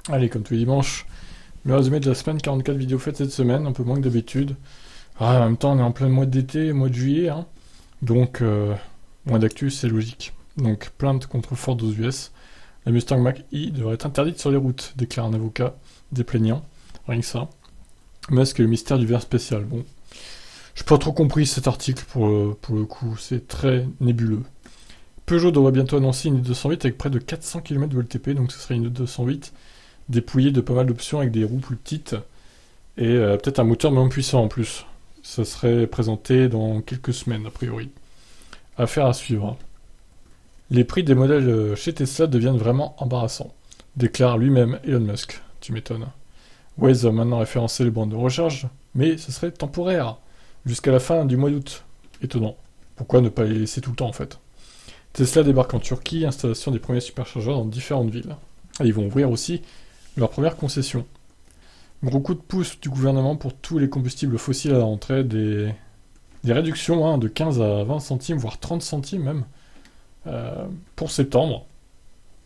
Allez, comme tous les dimanches, le résumé de la semaine, 44 vidéos faites cette semaine, un peu moins que d'habitude. Ah, en même temps, on est en plein mois d'été, mois de juillet, hein. Donc, mois d'actu, c'est logique. Donc, plainte contre Ford aux US. La Mustang Mach-E devrait être interdite sur les routes, déclare un avocat des plaignants. Rien que ça. Musk et le mystère du verre spécial. Bon, j'ai pas trop compris cet article pour le coup, c'est très nébuleux. Peugeot devrait bientôt annoncer une 208 avec près de 400 km de VLTP, donc ce serait une 208 dépouillée de pas mal d'options avec des roues plus petites et peut-être un moteur moins puissant en plus. Ça serait présenté dans quelques semaines a priori. Affaire à suivre. Les prix des modèles chez Tesla deviennent vraiment embarrassants, déclare lui-même Elon Musk. Tu m'étonnes. Waze a maintenant référencé les bornes de recharge, mais ce serait temporaire, jusqu'à la fin du mois d'août. Étonnant. Pourquoi ne pas les laisser tout le temps en fait? Tesla débarque en Turquie, installation des premiers superchargeurs dans différentes villes. Et ils vont ouvrir aussi leur première concession. Gros coup de pouce du gouvernement pour tous les combustibles fossiles à la rentrée, des réductions de 15 à 20 centimes, voire 30 centimes même, pour septembre,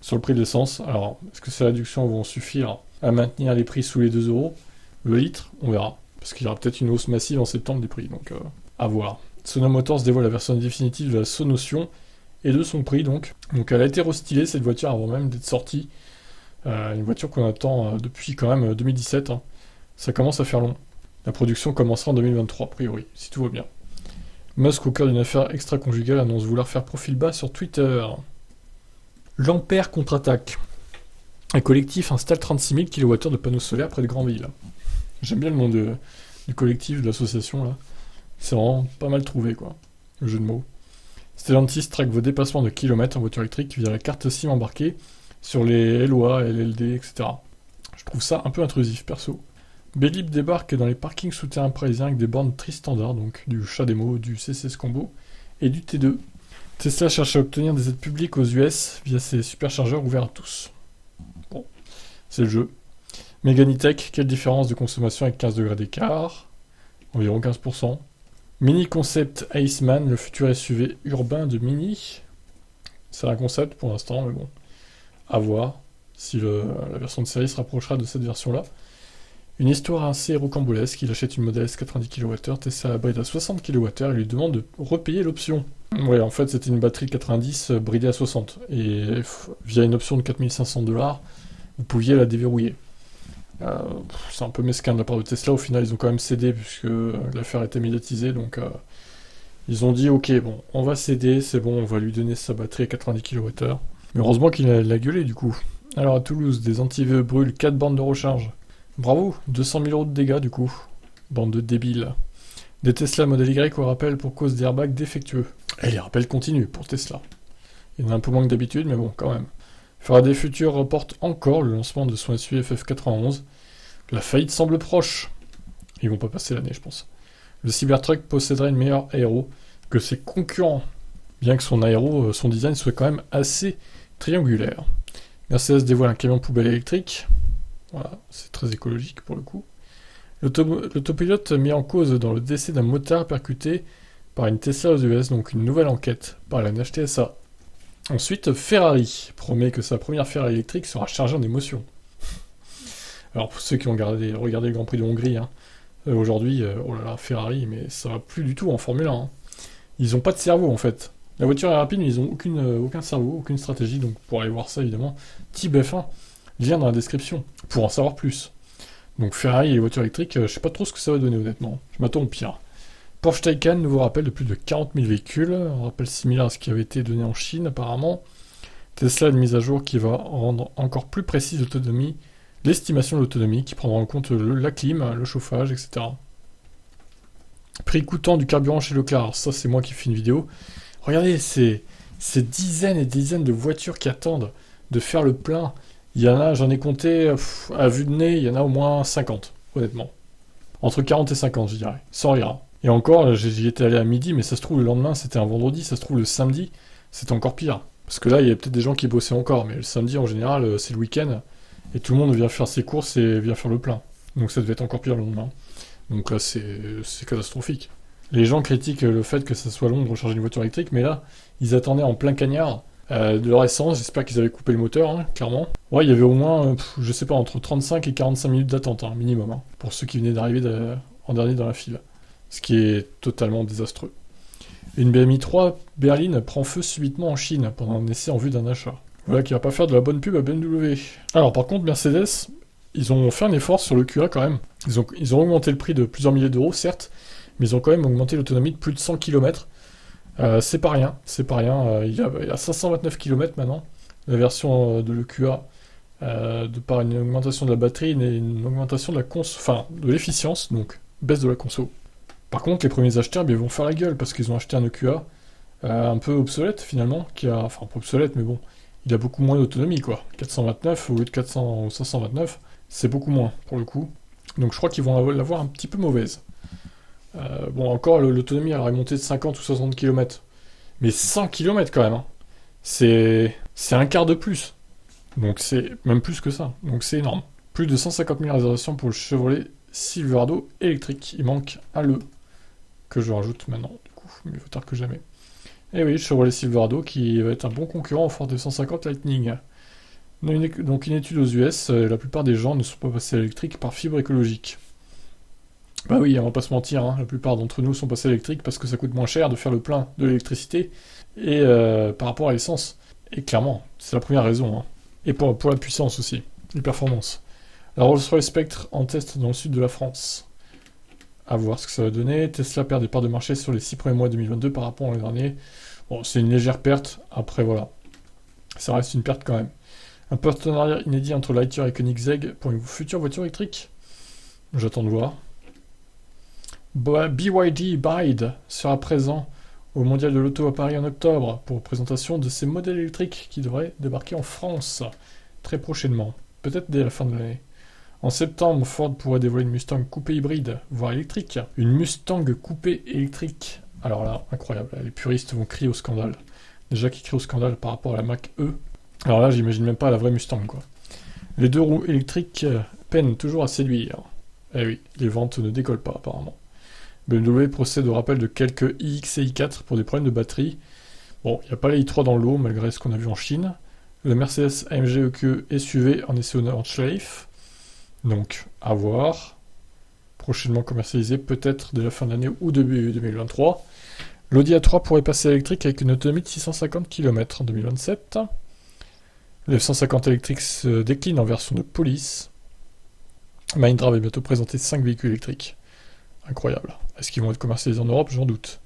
sur le prix de l'essence. Alors, est-ce que ces réductions vont suffire à maintenir les prix sous les 2 euros le litre? On verra. Parce qu'il y aura peut-être une hausse massive en septembre des prix, donc à voir. Sono Motors dévoile la version définitive de la Sonotion et de son prix donc. Donc elle a été restylée cette voiture avant même d'être sortie. Une voiture qu'on attend depuis quand même 2017. Hein. Ça commence à faire long. La production commencera en 2023 a priori, si tout va bien. Musk au cœur d'une affaire extra-conjugale annonce vouloir faire profil bas sur Twitter. L'Ampère contre-attaque. Un collectif installe 36 000 kWh de panneaux solaires près de Granville. J'aime bien le nom du collectif, de l'association là. C'est vraiment pas mal trouvé quoi, le jeu de mots. Stellantis traque vos dépassements de kilomètres en voiture électrique via la carte SIM embarquée sur les LOA, LLD, etc. Je trouve ça un peu intrusif perso. Bellib débarque dans les parkings souterrains parisiens avec des bornes tri-standard, donc du Chademo, du CCS Combo et du T2. Tesla cherche à obtenir des aides publiques aux US via ses superchargeurs ouverts à tous. Bon, c'est le jeu. Meganitech, quelle différence de consommation avec 15 degrés d'écart? Environ 15%. Mini Concept Iceman, le futur SUV urbain de Mini. C'est un concept pour l'instant, mais bon, à voir si la version de série se rapprochera de cette version-là. Une histoire assez rocambolesque, il achète une Model S 90 kWh, Tesla la bride à 60 kWh et lui demande de repayer l'option. Ouais, en fait c'était une batterie de 90 bridée à 60, et via une option de 4500$, vous pouviez la déverrouiller. C'est un peu mesquin de la part de Tesla, au final ils ont quand même cédé puisque l'affaire était médiatisée, donc ils ont dit ok bon, on va céder, c'est bon, on va lui donner sa batterie à 90 kWh. Mais heureusement qu'il a gueulé du coup. Alors à Toulouse, des anti-VE brûlent 4 bandes de recharge. Bravo, 200 000 € de dégâts du coup. Bande de débiles. Des Tesla Model Y au rappel pour cause d'airbags défectueux. Et les rappels continuent pour Tesla. Il y en a un peu moins que d'habitude, mais bon, quand même. Faraday Future reporte encore le lancement de son SUV FF91. La faillite semble proche. Ils vont pas passer l'année, je pense. Le Cybertruck posséderait une meilleure aéro que ses concurrents, bien que son aéro, son design soit quand même assez triangulaire. Mercedes dévoile un camion poubelle électrique. Voilà, c'est très écologique pour le coup. L'autopilote mis en cause dans le décès d'un motard percuté par une Tesla aux US, donc une nouvelle enquête par la NHTSA. Ensuite, Ferrari promet que sa première Ferrari électrique sera chargée en émotion. Alors pour ceux qui ont regardé le Grand Prix de Hongrie, hein, aujourd'hui, oh là là, Ferrari, mais ça va plus du tout en Formule 1. Hein. Ils ont pas de cerveau en fait. La voiture est rapide, mais ils ont aucun cerveau, aucune stratégie, donc pour aller voir ça évidemment, type F1, lien dans la description, pour en savoir plus. Donc Ferrari et les voitures électriques, je sais pas trop ce que ça va donner honnêtement, je m'attends au pire. Porsche Taycan, nouveau rappel de plus de 40 000 véhicules, un rappel similaire à ce qui avait été donné en Chine apparemment. Tesla a une mise à jour qui va rendre encore plus précise l'autonomie, l'estimation de l'autonomie, qui prendra en compte la clim, le chauffage, etc. Prix coûtant du carburant chez Leclerc, alors ça c'est moi qui fais une vidéo. Regardez, ces dizaines et dizaines de voitures qui attendent de faire le plein. Il y en a, j'en ai compté, à vue de nez, il y en a au moins 50, honnêtement. Entre 40 et 50, je dirais, sans rire. Et encore, j'y étais allé à midi, mais ça se trouve le lendemain, c'était un vendredi, ça se trouve le samedi, c'était encore pire. Parce que là, il y a peut-être des gens qui bossaient encore, mais le samedi, en général, c'est le week-end, et tout le monde vient faire ses courses et vient faire le plein. Donc ça devait être encore pire le lendemain. Donc là, c'est catastrophique. Les gens critiquent le fait que ça soit long de recharger une voiture électrique, mais là, ils attendaient en plein cagnard de leur essence. J'espère qu'ils avaient coupé le moteur, hein, clairement. Ouais, il y avait au moins, je sais pas, entre 35 et 45 minutes d'attente, hein, minimum, hein, pour ceux qui venaient d'arriver en dernier dans la file. Ce qui est totalement désastreux. Une BMI 3 berline prend feu subitement en Chine pendant un essai en vue d'un achat. Voilà qui va pas faire de la bonne pub à BMW. Alors par contre, Mercedes, ils ont fait un effort sur le QA quand même. Ils ont augmenté le prix de plusieurs milliers d'euros, certes, mais ils ont quand même augmenté l'autonomie de plus de 100 km. C'est pas rien, c'est pas rien. Il y a 529 km maintenant. La version de l'EQA, de par une augmentation de la batterie et une augmentation de de l'efficience, donc baisse de la conso. Par contre, les premiers acheteurs, ils vont faire la gueule parce qu'ils ont acheté un EQA un peu obsolète finalement, enfin pas obsolète, mais bon, il a beaucoup moins d'autonomie quoi. 429 au lieu de 400 ou 529, c'est beaucoup moins pour le coup. Donc je crois qu'ils vont l'avoir un petit peu mauvaise. Bon, encore, l'autonomie a remonté de 50 ou 60 km. Mais 100 km quand même, hein. C'est un quart de plus. Donc c'est même plus que ça. Donc c'est énorme. Plus de 150 000 réservations pour le Chevrolet Silverado électrique. Il manque un le que je rajoute maintenant, du coup, mieux vaut tard que jamais. Et oui, Chevrolet Silverado qui va être un bon concurrent au Ford 250 Lightning. Donc une étude aux US, la plupart des gens ne sont pas passés à l'électrique par fibre écologique. Bah oui, on va pas se mentir, hein, la plupart d'entre nous sont passés à l'électrique parce que ça coûte moins cher de faire le plein de l'électricité et par rapport à l'essence. Et clairement, c'est la première raison. Hein. Et pour la puissance aussi, les performances. La Rolls-Royce Spectre en test dans le sud de la France. À voir ce que ça va donner. Tesla perd des parts de marché sur les 6 premiers mois 2022 par rapport à l'an dernier. Bon, c'est une légère perte. Après, voilà. Ça reste une perte quand même. Un partenariat inédit entre Lightyear et Koenigsegg pour une future voiture électrique. J'attends de voir. BYD Bide sera présent au Mondial de l'Auto à Paris en octobre pour présentation de ses modèles électriques qui devraient débarquer en France très prochainement, peut-être dès la fin de l'année. En septembre, Ford pourrait dévoiler une Mustang coupé hybride, voire électrique. Une Mustang coupé électrique. Alors là, incroyable, les puristes vont crier au scandale. Déjà qu'ils crient au scandale par rapport à la Mach-E. Alors là, j'imagine même pas la vraie Mustang, quoi. Les deux roues électriques peinent toujours à séduire. Eh oui, les ventes ne décollent pas apparemment. BMW procède au rappel de quelques iX et i4 pour des problèmes de batterie. Bon, il n'y a pas les i3 dans l'eau, malgré ce qu'on a vu en Chine. Le Mercedes AMG EQE SUV en essai au Nordschleife. Donc, à voir. Prochainement commercialisé, peut-être dès la fin de l'année ou début 2023. L'Audi A3 pourrait passer électrique avec une autonomie de 650 km en 2027. Le F-150 électrique se décline en version de police. Mahindra va bientôt présenter 5 véhicules électriques. Incroyable. Est-ce qu'ils vont être commercialisés en Europe? J'en doute.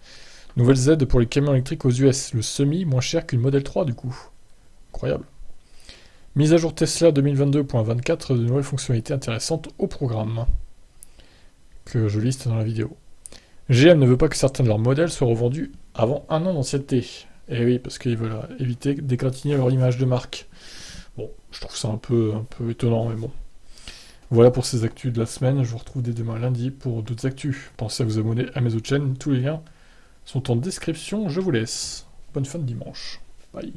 Nouvelles aides pour les camions électriques aux US. Le semi moins cher qu'une Model 3 du coup. Incroyable. Mise à jour Tesla 2022.24, de nouvelles fonctionnalités intéressantes au programme. Que je liste dans la vidéo. GM ne veut pas que certains de leurs modèles soient revendus avant 1 an d'ancienneté. Et oui, parce qu'ils veulent éviter d'égratigner leur image de marque. Bon, je trouve ça un peu étonnant, mais bon. Voilà pour ces actus de la semaine, je vous retrouve dès demain lundi pour d'autres actus. Pensez à vous abonner à mes autres chaînes, tous les liens sont en description, je vous laisse. Bonne fin de dimanche. Bye.